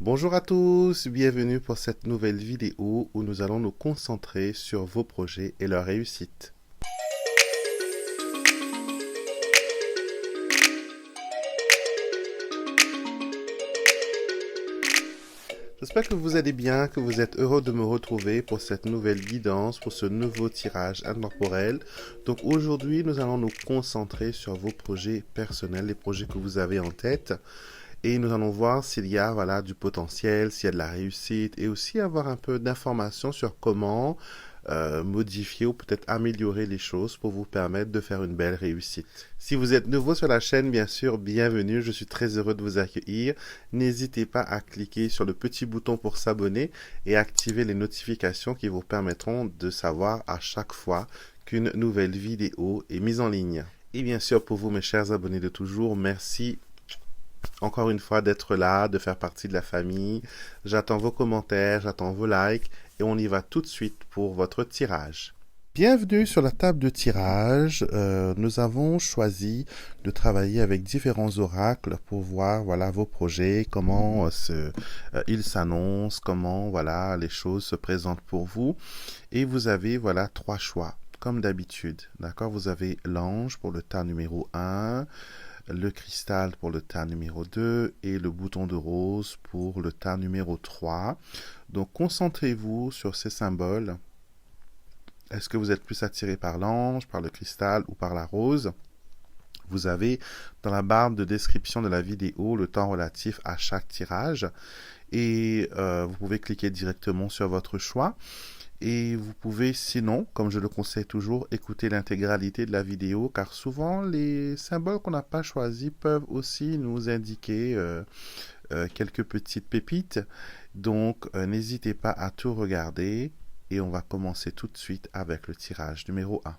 Bonjour à tous, bienvenue pour cette nouvelle vidéo où nous allons nous concentrer sur vos projets et leur réussite. J'espère que vous allez bien, que vous êtes heureux de me retrouver pour cette nouvelle guidance, pour ce nouveau tirage intemporel. Donc aujourd'hui, nous allons nous concentrer sur vos projets personnels, les projets que vous avez en tête. Et nous allons voir s'il y a du potentiel, s'il y a de la réussite et aussi avoir un peu d'informations sur comment modifier ou peut-être améliorer les choses pour vous permettre de faire une belle réussite. Si vous êtes nouveau sur la chaîne, bien sûr, bienvenue. Je suis très heureux de vous accueillir. N'hésitez pas à cliquer sur le petit bouton pour s'abonner et activer les notifications qui vous permettront de savoir à chaque fois qu'une nouvelle vidéo est mise en ligne. Et bien sûr, pour vous, mes chers abonnés de toujours, merci encore une fois d'être là, de faire partie de la famille. J'attends vos commentaires, j'attends vos likes et on y va tout de suite pour votre tirage. Bienvenue sur la table de tirage. Nous avons choisi de travailler avec différents oracles pour voir vos projets, comment ils s'annoncent, comment les choses se présentent pour vous. Et vous avez trois choix, comme d'habitude. D'accord? Vous avez l'ange pour le tas numéro 1, le cristal pour le tas numéro 2 et le bouton de rose pour le tas numéro 3. Donc concentrez-vous sur ces symboles. Est-ce que vous êtes plus attiré par l'ange, par le cristal ou par la rose? Vous avez dans la barre de description de la vidéo le temps relatif à chaque tirage et vous pouvez cliquer directement sur votre choix. Et vous pouvez, sinon, comme je le conseille toujours, écouter l'intégralité de la vidéo, car souvent, les symboles qu'on n'a pas choisis peuvent aussi nous indiquer quelques petites pépites. Donc, n'hésitez pas à tout regarder. Et on va commencer tout de suite avec le tirage numéro 1.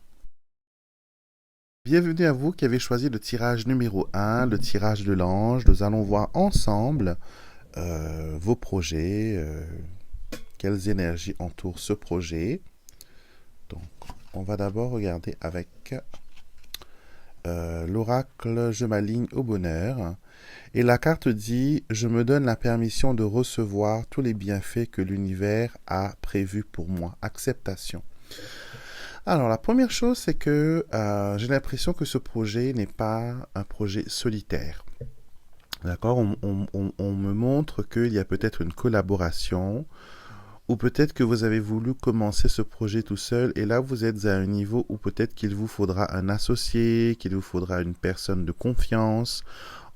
Bienvenue à vous qui avez choisi le tirage numéro 1, le tirage de l'ange. Nous allons voir ensemble vos projets, quelles énergies entourent ce projet. Donc, on va d'abord regarder avec l'oracle « Je m'aligne au bonheur ». Et la carte dit « Je me donne la permission de recevoir tous les bienfaits que l'univers a prévus pour moi. Acceptation ». Alors, la première chose, c'est que j'ai l'impression que ce projet n'est pas un projet solitaire. D'accord? On me montre qu'il y a peut-être une collaboration, ou peut-être que vous avez voulu commencer ce projet tout seul et là vous êtes à un niveau où peut-être qu'il vous faudra un associé, qu'il vous faudra une personne de confiance.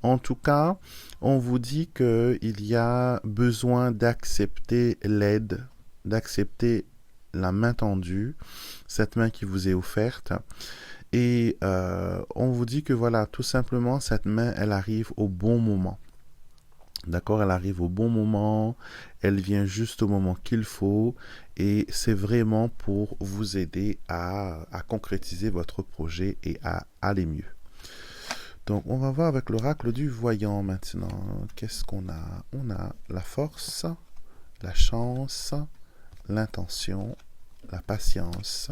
En tout cas, on vous dit qu'il y a besoin d'accepter l'aide, d'accepter la main tendue, cette main qui vous est offerte. Et on vous dit que tout simplement, cette main, elle arrive au bon moment. D'accord, elle arrive au bon moment, elle vient juste au moment qu'il faut et c'est vraiment pour vous aider à concrétiser votre projet et à aller mieux. Donc, on va voir avec l'oracle du voyant maintenant. Qu'est-ce qu'on a? On a la force, la chance, l'intention, la patience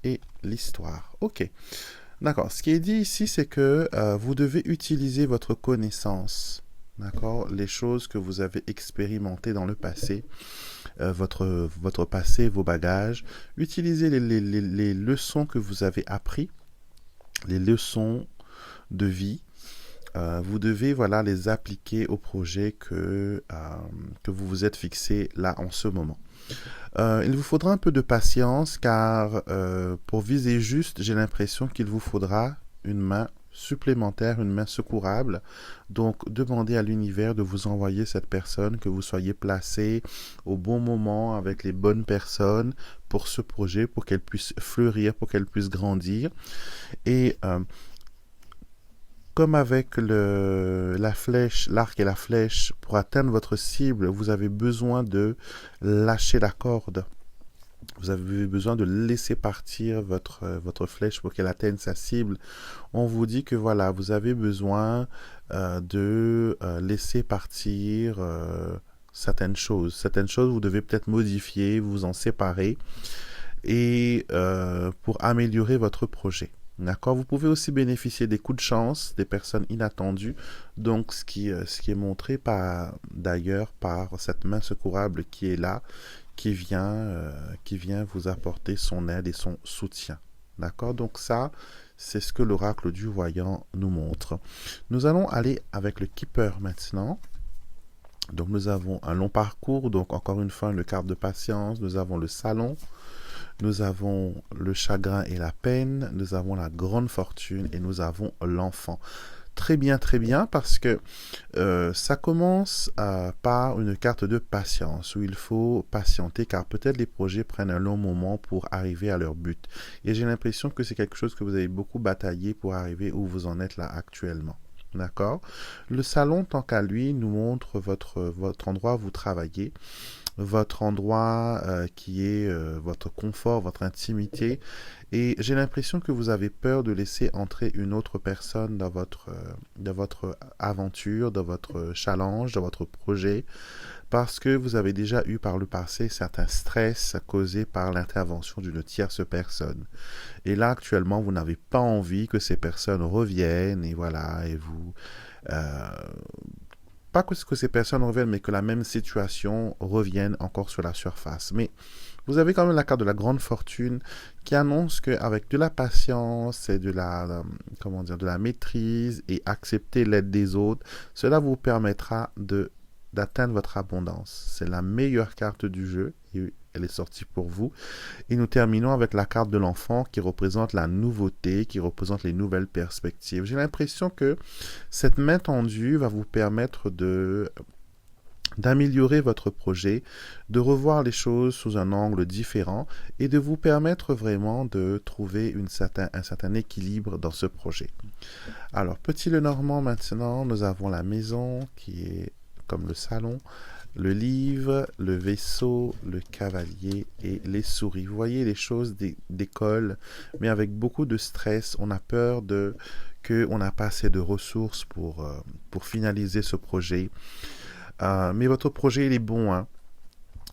et l'histoire. Ok, d'accord. Ce qui est dit ici, c'est que vous devez utiliser votre connaissance. D'accord, les choses que vous avez expérimentées dans le passé, votre passé, vos bagages. Utilisez les leçons que vous avez apprises, les leçons de vie. Vous devez les appliquer au projet que vous vous êtes fixé là en ce moment. Il vous faudra un peu de patience car pour viser juste, j'ai l'impression qu'il vous faudra une main supplémentaire, une main secourable. Donc, demandez à l'univers de vous envoyer cette personne, que vous soyez placé au bon moment avec les bonnes personnes pour ce projet, pour qu'elle puisse fleurir, pour qu'elle puisse grandir. Et comme avec la flèche, l'arc et la flèche, pour atteindre votre cible, vous avez besoin de lâcher la corde. Vous avez besoin de laisser partir votre flèche pour qu'elle atteigne sa cible. On vous dit que vous avez besoin de laisser partir certaines choses. Certaines choses, vous devez peut-être modifier, vous en séparer et pour améliorer votre projet. D'accord? Vous pouvez aussi bénéficier des coups de chance, des personnes inattendues. Donc, ce qui est montré d'ailleurs par cette main secourable qui est là, qui vient vous apporter son aide et son soutien. D'accord? Donc ça, c'est ce que l'oracle du voyant nous montre. Nous allons aller avec le Keeper maintenant. Donc nous avons un long parcours, donc encore une fois, une carte de patience. Nous avons le salon, nous avons le chagrin et la peine, nous avons la grande fortune et nous avons l'enfant. Très bien, parce que ça commence par une carte de patience, où il faut patienter, car peut-être les projets prennent un long moment pour arriver à leur but. Et j'ai l'impression que c'est quelque chose que vous avez beaucoup bataillé pour arriver où vous en êtes là actuellement. D'accord? Le salon, tant qu'à lui, nous montre votre endroit où vous travaillez, votre endroit qui est votre confort, votre intimité. Et j'ai l'impression que vous avez peur de laisser entrer une autre personne dans votre aventure, dans votre challenge, dans votre projet, parce que vous avez déjà eu par le passé certains stress causés par l'intervention d'une tierce personne. Et là, actuellement, vous n'avez pas envie que ces personnes reviennent et voilà, et vous... euh, pas que ces personnes reviennent, mais que la même situation revienne encore sur la surface. Mais vous avez quand même la carte de la grande fortune qui annonce qu'avec de la patience et comment dire, de la maîtrise et accepter l'aide des autres, cela vous permettra d'atteindre votre abondance. C'est la meilleure carte du jeu et elle est sortie pour vous. Et nous terminons avec la carte de l'enfant qui représente la nouveauté, qui représente les nouvelles perspectives. J'ai l'impression que cette main tendue va vous permettre d'améliorer votre projet, de revoir les choses sous un angle différent et de vous permettre vraiment de trouver un certain équilibre dans ce projet. Alors, petit Lenormand maintenant, nous avons la maison qui est comme le salon, le livre, le vaisseau, le cavalier et les souris. Vous voyez les choses d'école, mais avec beaucoup de stress. On a peur qu'on n'a pas assez de ressources pour finaliser ce projet. Mais votre projet, il est bon, hein.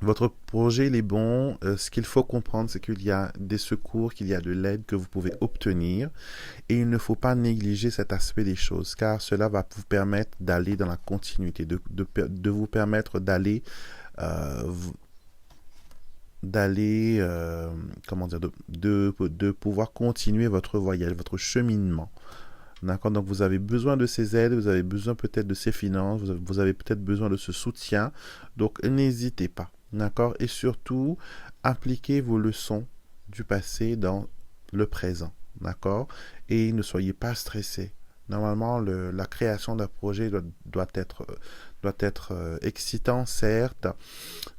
Votre projet, il est bon. Ce qu'il faut comprendre, c'est qu'il y a des secours, qu'il y a de l'aide que vous pouvez obtenir. Et il ne faut pas négliger cet aspect des choses, car cela va vous permettre d'aller dans la continuité, de vous permettre euh, comment dire, de pouvoir continuer votre voyage, votre cheminement. D'accord? Donc vous avez besoin de ces aides, vous avez besoin peut-être de ces finances, vous avez peut-être besoin de ce soutien. Donc n'hésitez pas. D'accord? Et surtout, appliquez vos leçons du passé dans le présent. D'accord? Et ne soyez pas stressés. Normalement, la création d'un projet doit être excitant, certes,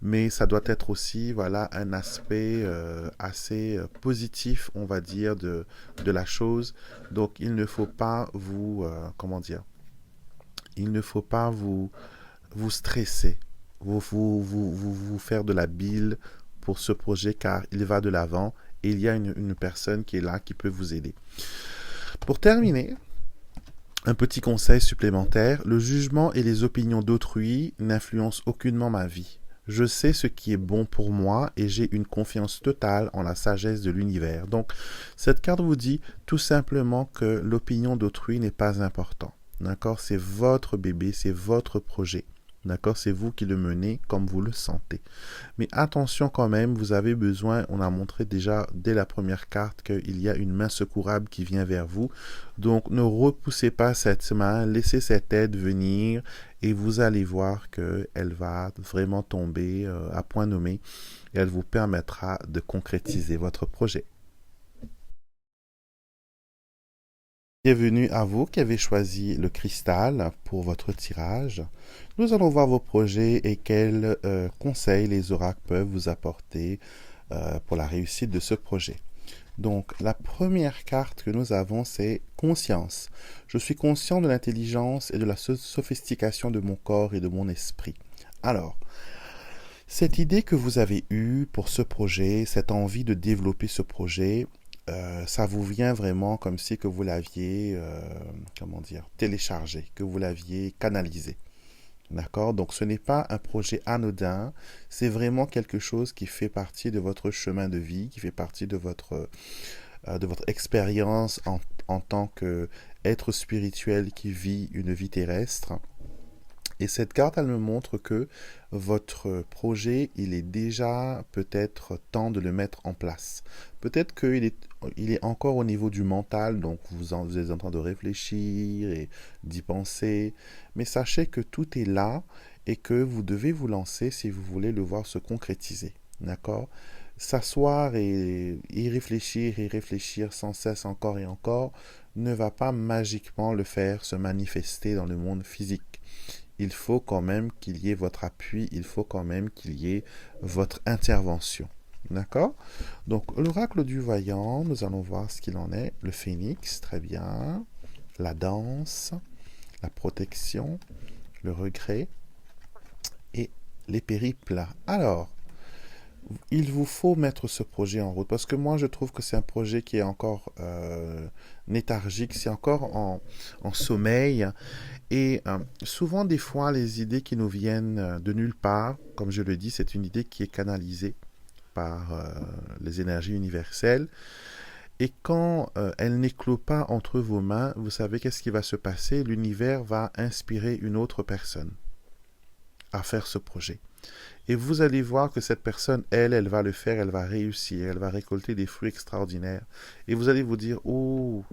mais ça doit être aussi, voilà, un aspect assez positif, on va dire, de la chose. Donc, il ne faut pas comment dire, il ne faut pas vous stresser, vous faire de la bile pour ce projet, car il va de l'avant et il y a une personne qui est là, qui peut vous aider. Pour terminer, un petit conseil supplémentaire, le jugement et les opinions d'autrui n'influencent aucunement ma vie. Je sais ce qui est bon pour moi et j'ai une confiance totale en la sagesse de l'univers. Donc, cette carte vous dit tout simplement que l'opinion d'autrui n'est pas important. D'accord? C'est votre bébé, c'est votre projet. D'accord? C'est vous qui le menez comme vous le sentez. Mais attention quand même, vous avez besoin, on a montré déjà dès la première carte qu'il y a une main secourable qui vient vers vous. Donc ne repoussez pas cette main, laissez cette aide venir et vous allez voir qu'elle va vraiment tomber à point nommé et elle vous permettra de concrétiser votre projet. Bienvenue à vous qui avez choisi le cristal pour votre tirage. Nous allons voir vos projets et quels conseils les oracles peuvent vous apporter pour la réussite de ce projet. Donc, la première carte que nous avons, c'est conscience. Je suis conscient de l'intelligence et de la sophistication de mon corps et de mon esprit. Alors, cette idée que vous avez eue pour ce projet, cette envie de développer ce projet, ça vous vient vraiment comme si que vous l'aviez, comment dire, téléchargé, que vous l'aviez canalisé. D'accord? Donc ce n'est pas un projet anodin, c'est vraiment quelque chose qui fait partie de votre chemin de vie, qui fait partie de de votre expérience en tant qu'être spirituel qui vit une vie terrestre. Et cette carte, elle me montre que votre projet, il est déjà peut-être temps de le mettre en place. Peut-être il est encore au niveau du mental, donc vous êtes en train de réfléchir et d'y penser. Mais sachez que tout est là et que vous devez vous lancer si vous voulez le voir se concrétiser. D'accord? S'asseoir et y réfléchir sans cesse encore et encore ne va pas magiquement le faire se manifester dans le monde physique. Il faut quand même qu'il y ait votre appui, il faut quand même qu'il y ait votre intervention. D'accord? Donc, l'oracle du voyant, nous allons voir ce qu'il en est. Le phénix, très bien. La danse, la protection, le regret et les périples. Alors, il vous faut mettre ce projet en route parce que moi je trouve que c'est un projet qui est encore léthargique, c'est encore en sommeil et souvent des fois les idées qui nous viennent de nulle part, comme je le dis, c'est une idée qui est canalisée par les énergies universelles et quand elle n'éclot pas entre vos mains, vous savez qu'est-ce qui va se passer? L'univers va inspirer une autre personne à faire ce projet. Et vous allez voir que cette personne, elle va le faire, elle va réussir, elle va récolter des fruits extraordinaires. Et vous allez vous dire, oh,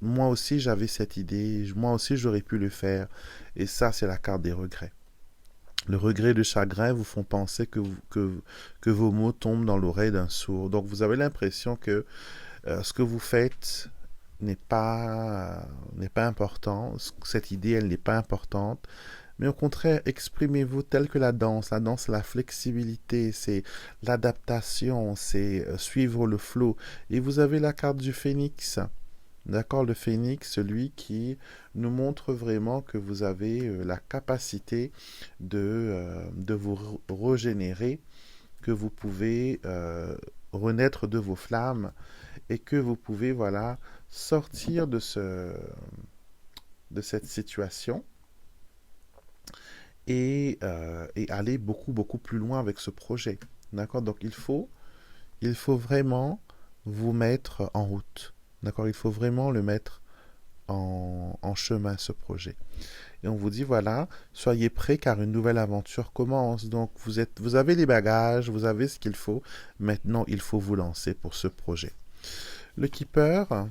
moi aussi j'avais cette idée, moi aussi j'aurais pu le faire. Et ça, c'est la carte des regrets. Le regret et le chagrin vous font penser que vos mots tombent dans l'oreille d'un sourd. Donc vous avez l'impression que ce que vous faites n'est pas important. Cette idée, elle n'est pas importante. Mais au contraire, exprimez-vous tel que la danse. La danse, c'est la flexibilité, c'est l'adaptation, c'est suivre le flot. Et vous avez la carte du phénix. D'accord, le phénix, celui qui nous montre vraiment que vous avez la capacité de vous régénérer, que vous pouvez renaître de vos flammes et que vous pouvez, voilà, sortir de cette situation et aller beaucoup, beaucoup plus loin avec ce projet. D'accord? Donc, il faut vraiment vous mettre en route. D'accord? Il faut vraiment le mettre en chemin, ce projet. Et on vous dit, voilà, soyez prêts car une nouvelle aventure commence. Donc, vous avez les bagages, vous avez ce qu'il faut. Maintenant, il faut vous lancer pour ce projet. Le Keeper,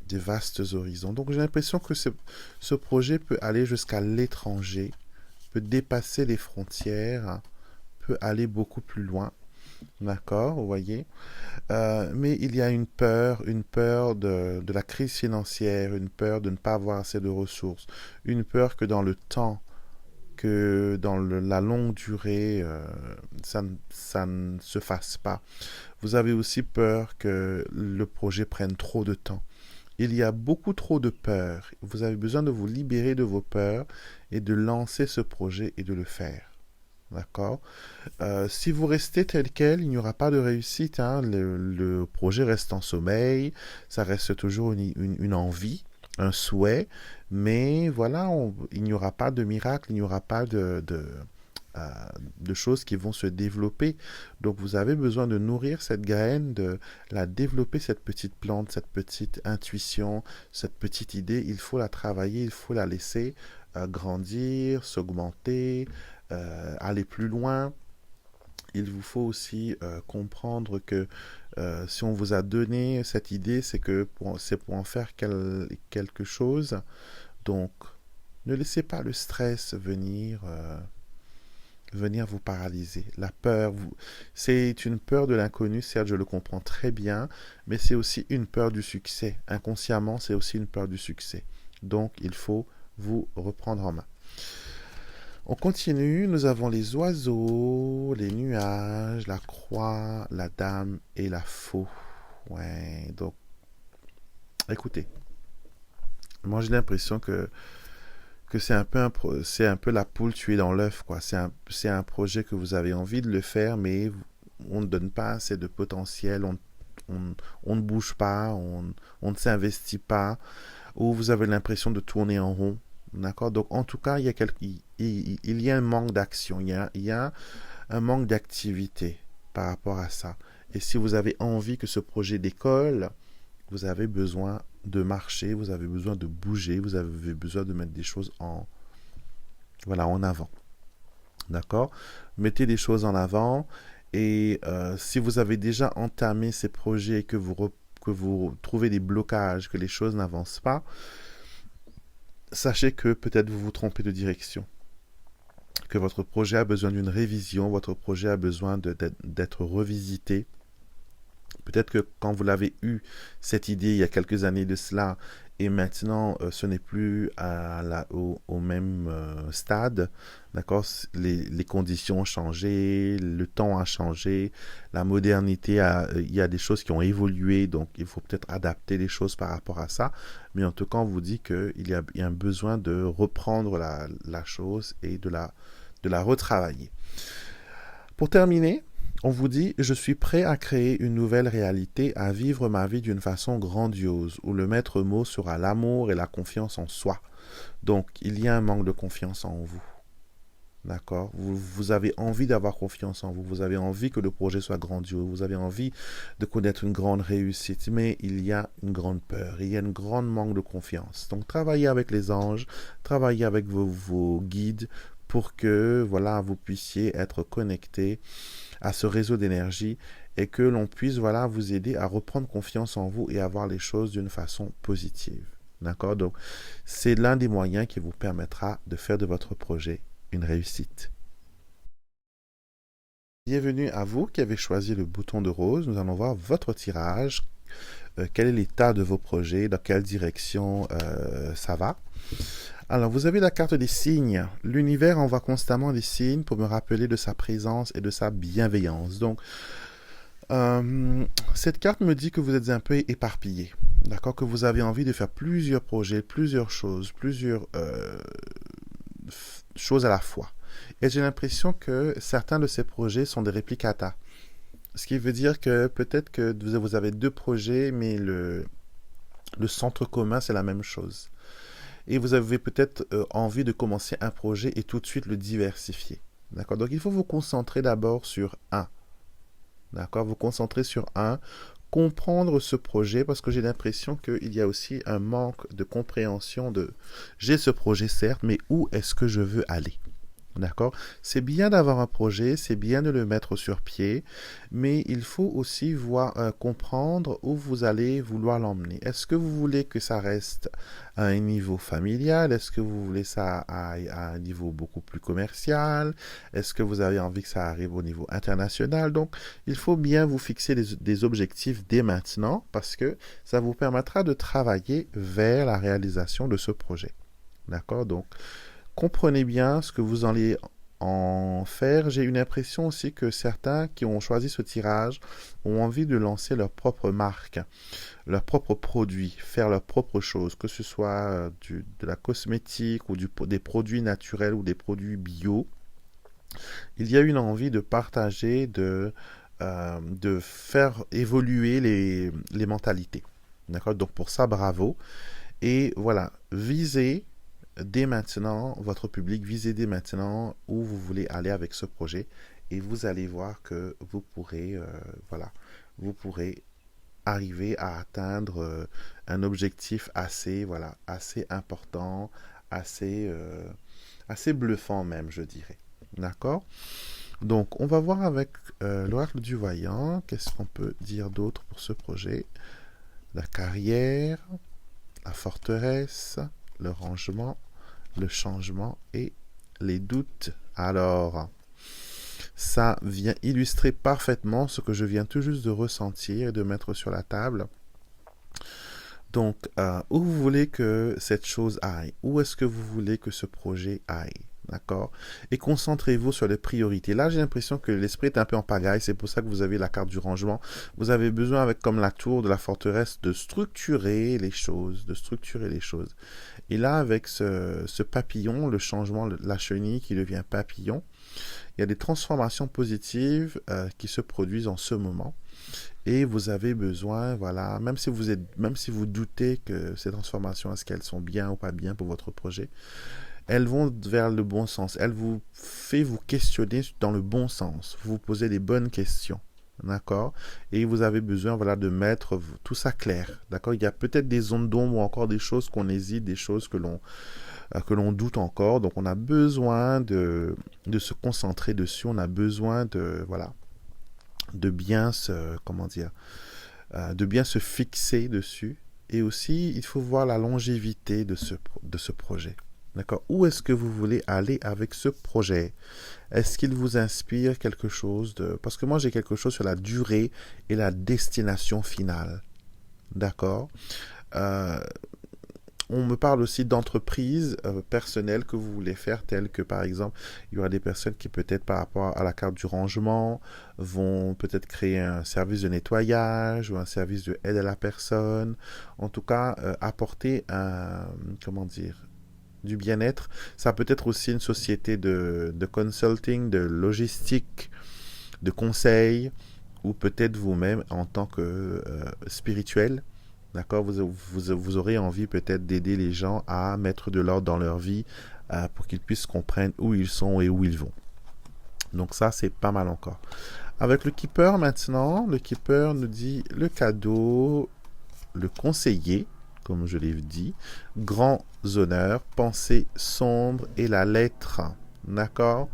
des vastes horizons. Donc j'ai l'impression que ce projet peut aller jusqu'à l'étranger, peut dépasser les frontières, peut aller beaucoup plus loin. D'accord, vous voyez. Mais il y a une peur de la crise financière, une peur de ne pas avoir assez de ressources, une peur que dans le temps, que dans la longue durée, ça ne se fasse pas. Vous avez aussi peur que le projet prenne trop de temps. Il y a beaucoup trop de peur. Vous avez besoin de vous libérer de vos peurs et de lancer ce projet et de le faire. D'accord? Si vous restez tel quel, il n'y aura pas de réussite. Hein. Le projet reste en sommeil. Ça reste toujours une envie, un souhait. Mais voilà, il n'y aura pas de miracle, il n'y aura pas de choses qui vont se développer. Donc vous avez besoin de nourrir cette graine, de la développer, cette petite plante, cette petite intuition, cette petite idée. Il faut la travailler, il faut la laisser grandir, s'augmenter, aller plus loin. Il vous faut aussi comprendre que si on vous a donné cette idée, c'est pour en faire quelque chose. Donc, ne laissez pas le stress venir vous paralyser. La peur, c'est une peur de l'inconnu, certes, je le comprends très bien, mais c'est aussi une peur du succès. Inconsciemment, c'est aussi une peur du succès. Donc, il faut vous reprendre en main. On continue, nous avons les oiseaux, les nuages, la croix, la dame et la faux. Ouais, donc, écoutez, moi j'ai l'impression que c'est c'est un peu la poule tuée dans l'œuf, quoi. C'est un projet que vous avez envie de le faire, mais on ne donne pas assez de potentiel, on ne bouge pas, on ne s'investit pas, ou vous avez l'impression de tourner en rond. D'accord? Donc, en tout cas, il y a un manque d'action, il y a un manque d'activité par rapport à ça. Et si vous avez envie que ce projet décolle, vous avez besoin de marcher, vous avez besoin de bouger, vous avez besoin de mettre des choses en avant. D'accord? Mettez des choses en avant et si vous avez déjà entamé ces projets et que vous trouvez des blocages, que les choses n'avancent pas, sachez que peut-être vous vous trompez de direction, que votre projet a besoin d'une révision, votre projet a besoin d'être revisité. Peut-être que quand vous l'avez eu, cette idée, il y a quelques années de cela, et maintenant, ce n'est plus au même stade, d'accord? Les conditions ont changé, le temps a changé, la modernité, il y a des choses qui ont évolué, donc il faut peut-être adapter les choses par rapport à ça. Mais en tout cas, on vous dit qu'il y a un besoin de reprendre la chose et de la retravailler. Pour terminer, on vous dit, je suis prêt à créer une nouvelle réalité, à vivre ma vie d'une façon grandiose, où le maître mot sera l'amour et la confiance en soi. Donc, il y a un manque de confiance en vous. D'accord? Vous avez envie d'avoir confiance en vous, vous avez envie que le projet soit grandiose, vous avez envie de connaître une grande réussite, mais il y a une grande peur, il y a un grand manque de confiance. Donc, travaillez avec les anges, travaillez avec vos guides pour que, voilà, vous puissiez être connectés à ce réseau d'énergie et que l'on puisse vous aider à reprendre confiance en vous et à voir les choses d'une façon positive. D'accord? Donc, c'est l'un des moyens qui vous permettra de faire de votre projet une réussite. Bienvenue à vous qui avez choisi le bouton de rose. Nous allons voir votre tirage. Quel est l'état de vos projets? Dans quelle direction ça va? Alors, vous avez la carte des signes. L'univers envoie constamment des signes pour me rappeler de sa présence et de sa bienveillance. Donc, cette carte me dit que vous êtes un peu éparpillé. D'accord? Que vous avez envie de faire plusieurs projets, plusieurs choses à la fois. Et j'ai l'impression que certains de ces projets sont des réplicata. Ce qui veut dire que peut-être que vous avez deux projets, mais le centre commun, c'est la même chose. Et vous avez peut-être envie de commencer un projet et tout de suite le diversifier. D'accord? Donc, il faut vous concentrer d'abord sur un. D'accord? Vous concentrer sur un, comprendre ce projet, parce que j'ai l'impression qu'il y a aussi un manque de compréhension de j'ai ce projet certes, mais où est-ce que je veux aller? D'accord? C'est bien d'avoir un projet, c'est bien de le mettre sur pied, mais il faut aussi comprendre où vous allez vouloir l'emmener. Est-ce que vous voulez que ça reste à un niveau familial? Est-ce que vous voulez ça à un niveau beaucoup plus commercial? Est-ce que vous avez envie que ça arrive au niveau international? Donc, il faut bien vous fixer des objectifs dès maintenant parce que ça vous permettra de travailler vers la réalisation de ce projet. D'accord? Donc, comprenez bien ce que vous allez en faire. J'ai une impression aussi que certains qui ont choisi ce tirage ont envie de lancer leur propre marque, leur propre produit, faire leur propre chose, que ce soit de la cosmétique ou des produits naturels ou des produits bio. Il y a une envie de partager, de faire évoluer les mentalités. D'accord? Donc pour ça, bravo. Et voilà, visez dès maintenant votre public, visez dès maintenant où vous voulez aller avec ce projet et vous allez voir que vous pourrez arriver à atteindre un objectif assez important, assez bluffant même, je dirais. D'accord? Donc, on va voir avec l'oracle du voyant, qu'est-ce qu'on peut dire d'autre pour ce projet? La carrière, la forteresse, le rangement, le changement et les doutes. Alors, ça vient illustrer parfaitement ce que je viens tout juste de ressentir et de mettre sur la table. Donc, où vous voulez que cette chose aille? Où est-ce que vous voulez que ce projet aille? D'accord? Et concentrez-vous sur les priorités. Là, j'ai l'impression que l'esprit est un peu en pagaille. C'est pour ça que vous avez la carte du rangement. Vous avez besoin, avec comme la tour de la forteresse, de structurer les choses. Et là, avec ce papillon, le changement, la chenille qui devient papillon, il y a des transformations positives qui se produisent en ce moment. Et vous avez besoin, voilà, même si vous doutez que ces transformations, est-ce qu'elles sont bien ou pas bien pour votre projet, elles vont vers le bon sens. Elles vous questionner dans le bon sens. Vous vous posez les bonnes questions. D'accord? Et vous avez besoin, voilà, de mettre tout ça clair. D'accord? Il y a peut-être des zones d'ombre ou encore des choses qu'on hésite, des choses que l'on doute encore. Donc, on a besoin de se concentrer dessus. On a besoin de, voilà, de bien se, comment dire, de bien se fixer dessus. Et aussi, il faut voir la longévité de ce projet. D'accord? Où est-ce que vous voulez aller avec ce projet? Est-ce qu'il vous inspire quelque chose de... Parce que moi, j'ai quelque chose sur la durée et la destination finale. D'accord? Euh, on me parle aussi d'entreprises personnelles que vous voulez faire, telles que par exemple, il y aura des personnes qui peut-être par rapport à la carte du rangement vont peut-être créer un service de nettoyage ou un service de aide à la personne. En tout cas, apporter un, comment dire, du bien-être. Ça peut être aussi une société de consulting, de logistique, de conseil, ou peut-être vous-même en tant que spirituel. D'accord, vous aurez envie peut-être d'aider les gens à mettre de l'ordre dans leur vie pour qu'ils puissent comprendre où ils sont et où ils vont. Donc ça, c'est pas mal encore. Avec le Keeper maintenant, le Keeper nous dit le cadeau, le conseiller, comme je l'ai dit, grands honneurs, pensée sombre et la lettre. D'accord?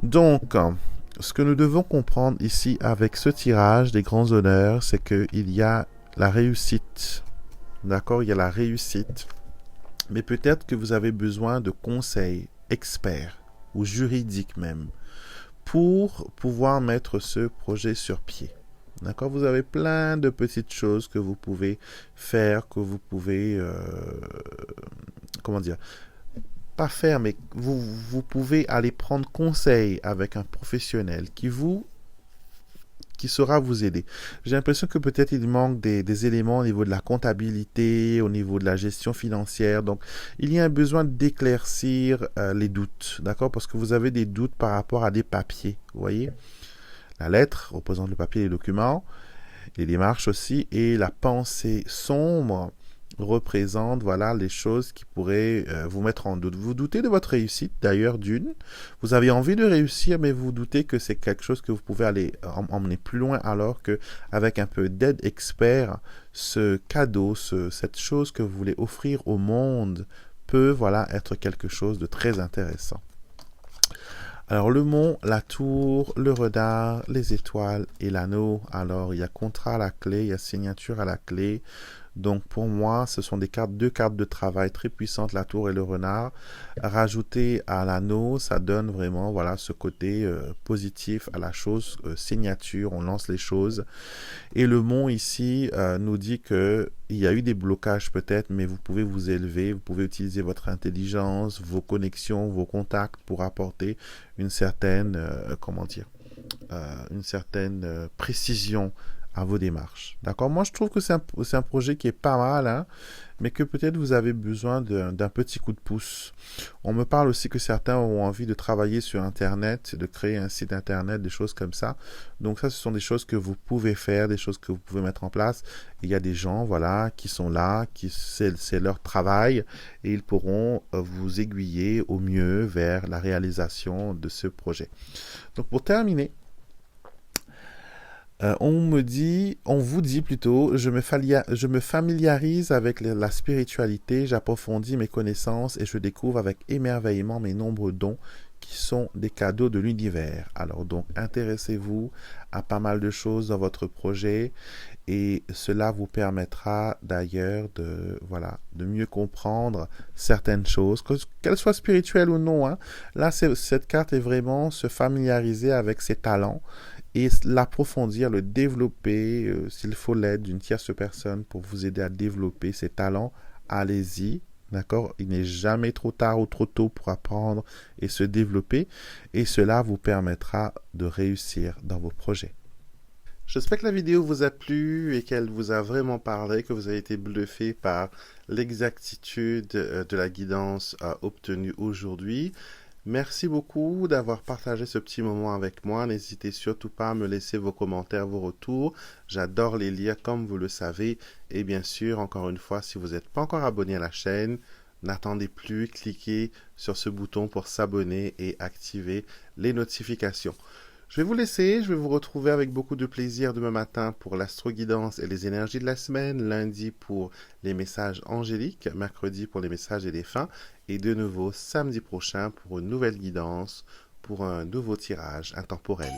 Donc, ce que nous devons comprendre ici avec ce tirage des grands honneurs, c'est qu'il y a la réussite. D'accord? Il y a la réussite. Mais peut-être que vous avez besoin de conseils experts ou juridiques même pour pouvoir mettre ce projet sur pied. D'accord? Vous avez plein de petites choses que vous pouvez faire, que vous pouvez, comment dire, pas faire, mais vous pouvez aller prendre conseil avec un professionnel qui saura vous aider. J'ai l'impression que peut-être il manque des éléments au niveau de la comptabilité, au niveau de la gestion financière. Donc, il y a un besoin d'éclaircir les doutes, d'accord? Parce que vous avez des doutes par rapport à des papiers, vous voyez? La lettre représente le papier et les documents, les démarches aussi, et la pensée sombre représente, voilà, les choses qui pourraient vous mettre en doute. Vous doutez de votre réussite, d'ailleurs, d'une. Vous avez envie de réussir, mais vous doutez que c'est quelque chose que vous pouvez aller emmener plus loin, alors que avec un peu d'aide expert, ce cadeau, cette chose que vous voulez offrir au monde peut, voilà, être quelque chose de très intéressant. Alors le mont, la tour, le renard, les étoiles et l'anneau. Alors il y a contrat à la clé, il y a signature à la clé. Donc pour moi, ce sont deux cartes de travail très puissantes, la tour et le renard. Rajouter à l'anneau, ça donne vraiment, voilà, ce côté positif à la chose, signature, on lance les choses. Et le mont ici nous dit que il y a eu des blocages peut-être, mais vous pouvez vous élever, vous pouvez utiliser votre intelligence, vos connexions, vos contacts pour apporter une certaine, comment dire, une certaine précision à vos démarches. D'accord? Moi, je trouve que c'est un projet qui est pas mal, hein, mais que peut-être vous avez besoin d'un petit coup de pouce. On me parle aussi que certains ont envie de travailler sur Internet, de créer un site Internet, des choses comme ça. Donc ça, ce sont des choses que vous pouvez faire, des choses que vous pouvez mettre en place. Il y a des gens, voilà, qui sont là, c'est leur travail, et ils pourront vous aiguiller au mieux vers la réalisation de ce projet. Donc pour terminer, on vous dit plutôt, je me familiarise avec la spiritualité, j'approfondis mes connaissances et je découvre avec émerveillement mes nombreux dons qui sont des cadeaux de l'univers. Alors donc, intéressez-vous à pas mal de choses dans votre projet et cela vous permettra d'ailleurs voilà, de mieux comprendre certaines choses, qu'elles soient spirituelles ou non, hein. Là, cette carte est vraiment se familiariser avec ses talents et l'approfondir, le développer, s'il faut l'aide d'une tierce personne pour vous aider à développer ses talents, allez-y, d'accord? Il n'est jamais trop tard ou trop tôt pour apprendre et se développer, et cela vous permettra de réussir dans vos projets. J'espère que la vidéo vous a plu et qu'elle vous a vraiment parlé, que vous avez été bluffé par l'exactitude de la guidance obtenue aujourd'hui. Merci beaucoup d'avoir partagé ce petit moment avec moi. N'hésitez surtout pas à me laisser vos commentaires, vos retours. J'adore les lire comme vous le savez. Et bien sûr, encore une fois, si vous n'êtes pas encore abonné à la chaîne, n'attendez plus, cliquez sur ce bouton pour s'abonner et activer les notifications. Je vais vous laisser, je vais vous retrouver avec beaucoup de plaisir demain matin pour l'astro-guidance et les énergies de la semaine, lundi pour les messages angéliques, mercredi pour les messages des défunts, et de nouveau samedi prochain pour une nouvelle guidance, pour un nouveau tirage intemporel.